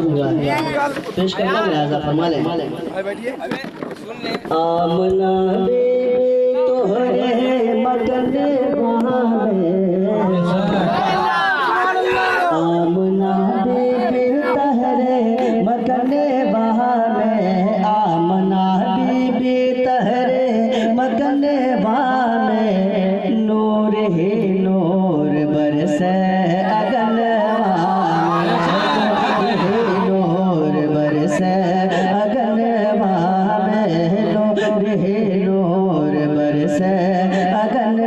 मंजूर हुआ है। पेश करना मुलाजा फरमा ले। आमना बेबी तोहरे मगन बहावे, आमना बेबी तोहरे मगन बहावे, आमना बेबी तोहरे मगन बहावे, नूर ही नूर बरसे अगन नूर बरसे अगन नूर बरसे अगन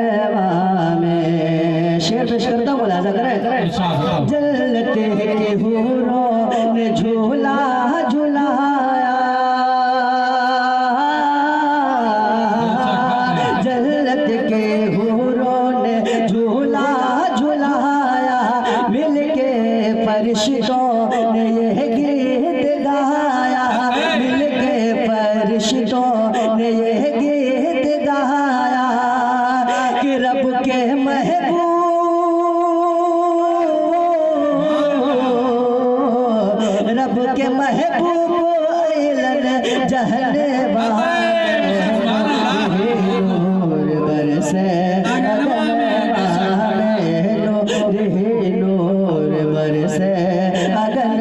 में। शेर पेश करता हूँ, मुलाजा करें। जलते के हूरों ने झूला झुलाया, जलत के हूरों ने झूला झुलाया, मिलके फरिश्तों ने यह गीत गाया, मिलके फरिश्तों ने यह गीत गाया कि रब के महबूब, रब के महबूब अइलन जहने नूर बरसे नूर बरसे अगन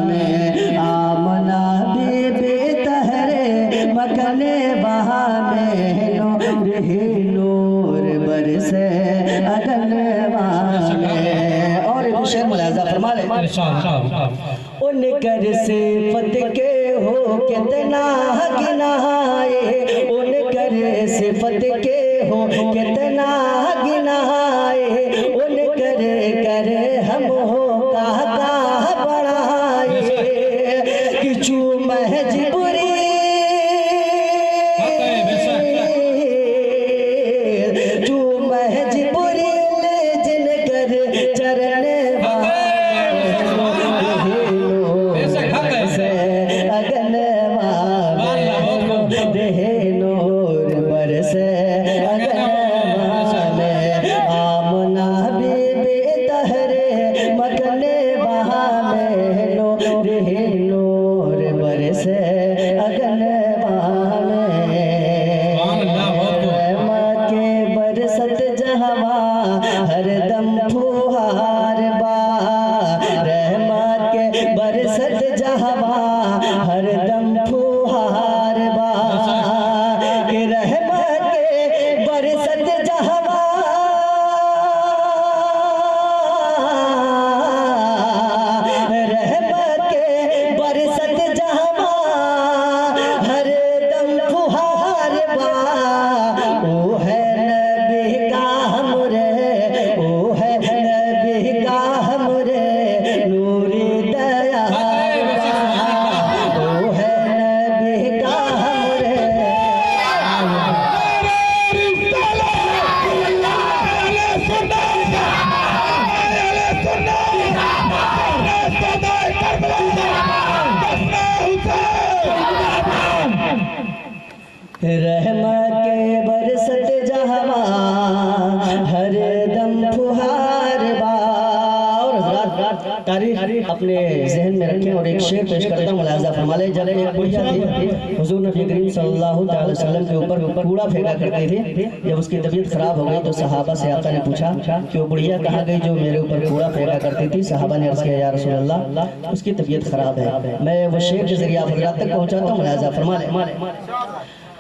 में। आमना बीबी तहरे मगन बहा में, नूर बरसे अगन में। और शेर मुलाजा फरमा ले। उनकर सिफत के हो कितना गिनाए, उनकर सिफत के हो कितना गिनाए, उनकर कर हम हो का बढ़ाए कि चू महजबूरी चू महजबूरी ले जिनकर चरण अगन नूर बरसे अगन में। आमना बीबी तहरे मगन बहा में, नूर बरसे अगन में। माँ के बरसत जहवा हरदम फुहार बा, रहमा के बरसत जहवा हरदम फुहार बा, कि रहमा के बरसत जहवा रहमा के बरसत जहवा हरदम फुहार बा। ओ है नबी का हमरे, ओ है नबी का हमरे नूरी दया, ओ है नबी का हमरे। रहमा के बरसत जहवा हरदम फुहार बा। और हज़रात तारीख अपने जहन में रखें और एक शेर पेश करता हूँ, मुलाजा फरमा ले। जब एक बुढ़िया थी, हुजूर नबी करीम सल्लल्लाहु अलैहि वसल्लम के ऊपर कूड़ा फेंका करती थी। जब उसकी तबीयत खराब हो गई तो सहाबा से आका ने पूछा कि वो बुढ़िया कहाँ गई जो मेरे ऊपर कूड़ा फेंका करती थी। सहाबा ने अर्ज़ किया, या रसूल अल्लाह, उसकी तबीयत खराब है। मैं वो शेर के जरिए आप हज़रात तक पहुँचाता हूँ, मुलाजा फरमा ले।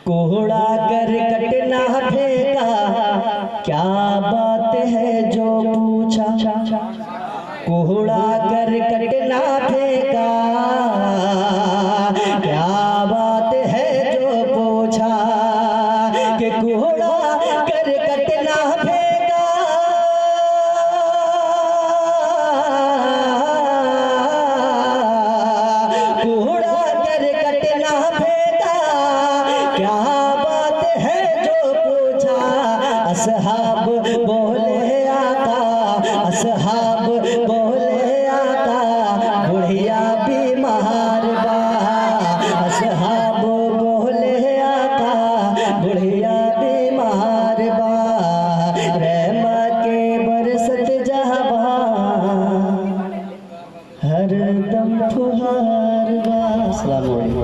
कूड़ा कर कटना फेंका, क्या बात है जो पूछा, कूड़ा कर कटना फेंका, क्या बात है जो पूछा, कि कूड़ा कर कटना फेंका, कूड़ा कर कटना फेंका, क्या बात है जो पूछा। असहाब बोले आका, असहाब बोले आका, बुढ़िया भी फुहार बा। अस्सलाम वालेकुम।